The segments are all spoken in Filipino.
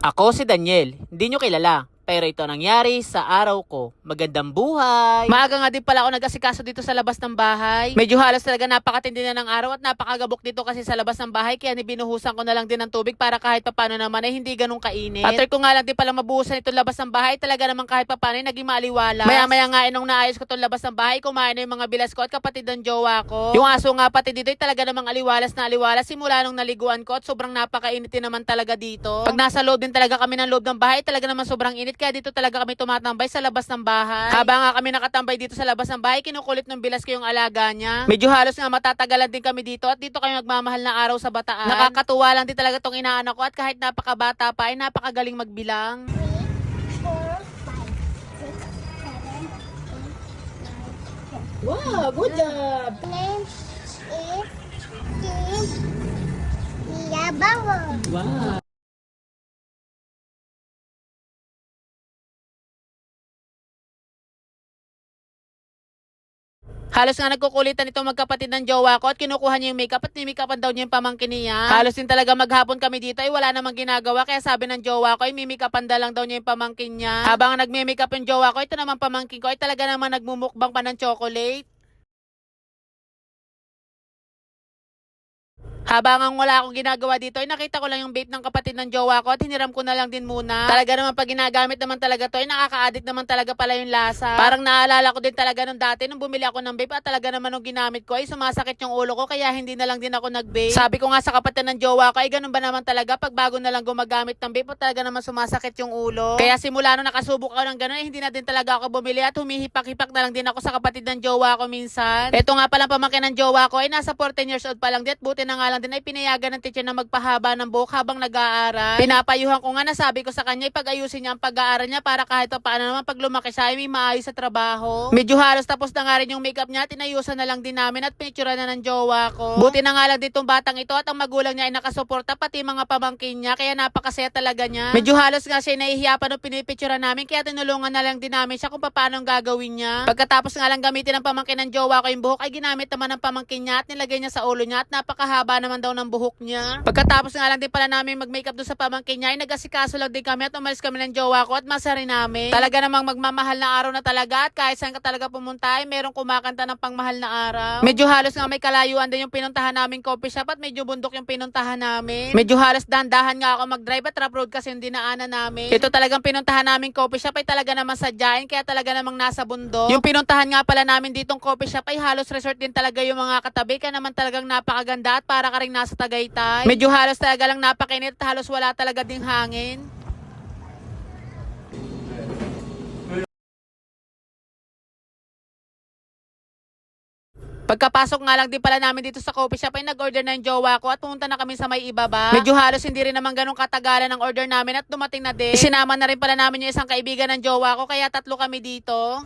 Ako si Daniel, hindi nyo kilala. Pero ito nangyari sa araw ko. Magandang buhay! Maaga nga din pala ako nag-asikaso dito sa labas ng bahay. Medyo halos talaga napakatindi na ng araw at napakagabok dito kasi sa labas ng bahay. Kaya binuhusan ko na lang din ng tubig para kahit papano naman ay hindi ganun kainit. After ko nga lang din pala mabuhusan itong labas ng bahay, talaga naman kahit papano ay naging maaliwalas. Maya-maya nga nung naayos ko itong labas ng bahay, kumain na yung mga bilas ko at kapatid ng jowa ko. Yung aso nga pati dito ay talaga namang aliwalas na aliwalas simula nung naliguan ko at sobrang napakainit din naman talaga dito. Pag nasa loob din talaga kami ng loob ng bahay, talaga naman sobrang init kaya dito talaga kami tumatambay sa labas ng bahay. Habang nga kami nakatambay dito sa labas ng bahay, kinukulit ng bilas ko yung alaga niya. Medyo halos nga matatagalan din kami dito at dito kami magmamahal na araw sa Bataan. Nakakatuwa lang din talaga tong inaanak ko at kahit napakabata pa ay napakagaling magbilang. 3, 4, 5, 6, 7, 8, 9, 10. Wow, good job! Name is Yabawa. Wow! Halos nga nagkukulitan itong magkapatid ng jowa ko at kinukuha niya yung makeup at nimikapan daw niya yung pamangkin niya. Halos din talaga maghapon kami dito ay wala namang ginagawa kaya sabi ng jowa ko ay mimikapan lang daw niya yung pamangkin niya. Habang nagme-makeup yung jowa ko, ito naman pamangkin ko ay talaga naman nagmumukbang pa ng chocolate. Habang ang wala akong ginagawa dito ay nakita ko lang yung vape ng kapatid ng jowa ko at hiniram ko na lang din muna. Talaga naman pag ginagamit naman talaga to ay nakaka-addict naman talaga pala yung lasa. Parang naalala ko din talaga nung dati nung bumili ako ng vape at talaga naman nung ginamit ko ay sumasakit yung ulo ko kaya hindi na lang din ako nag-vape. Sabi ko nga sa kapatid ng jowa ko ay ganun ba naman talaga pag bago na lang gumagamit ng vape talaga naman sumasakit yung ulo. Kaya simula nung nakasubok ako ng ganun ay hindi na din talaga ako bumili at humihipak-hipak na lang din ako sa kapatid ng jowa ko minsan. Ito nga pala pamangkin ng jowa ko ay nasa 14 years old pa lang din at buti na nga lang din ay pinayagan ng teacher na magpahaba ng buhok habang nag-aaral. Pinapayuhan ko nga na sabi ko sa kanya ipag-ayusin niya ang pag-aaral niya para kahit pa paano naman pag lumaki siya ay may maayos sa trabaho. Medyo halos tapos na nga rin yung makeup niya at tinayusan na lang din namin at pinicturean na ng jowa ko. Buti na nga lang ditong batang ito at ang magulang niya ay nakasuporta pati mga pamangkin niya kaya napakasaya talaga niya. Medyo halos nga siya nahihiya pa nung pinipicturean namin kaya tinulungan na lang din namin siya kung paano ang gagawin niya. Pagkatapos nga lang gamitin ng pamangkin ng jowa ko yung buhok ay ginamit naman ng pamangkin niya at nilagay niya sa ulo niya at napakahaba naman daw ng buhok niya. Pagkatapos nga lang din pala namin mag-makeup doon sa pamangkin niya ay nag-asikaso lang din kami at umalis kami ng jowa ko at masari namin. Talaga namang magmamahal na araw na talaga at kahit saan ka talaga pumunta ay merong kumakanta ng pangmahal na araw. Medyo halos nga may kalayuan din yung pinuntahan namin coffee shop at medyo bundok yung pinuntahan namin. Medyo halos dahan-dahan nga ako mag-drive at rough road kasi yung dinaanan namin. Ito talagang pinuntahan namin coffee shop ay talaga naman sadyain kaya talaga namang nasa bundok. Yung pinuntahan nga pala namin ditong coffee shop ay halos resort din talaga yung mga katabi kaya naman talagang napakaganda at para ka rin nasa Tagaytay. Medyo halos talaga lang napakinit at halos wala talaga ding hangin. Pagkapasok nga lang din pala namin dito sa coffee shop ay nag-order na yung jowa ko at pumunta na kami sa may ibaba. Medyo halos hindi rin naman ganun katagalan ang order namin at dumating na din. Isinama na rin pala namin yung isang kaibigan ng jowa ko kaya tatlo kami dito.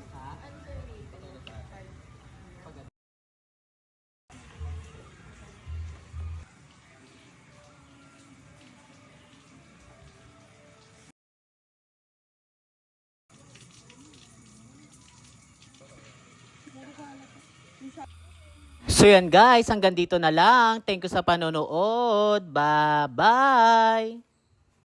So yan guys, hanggang dito na lang. Thank you sa panonood. Bye-bye!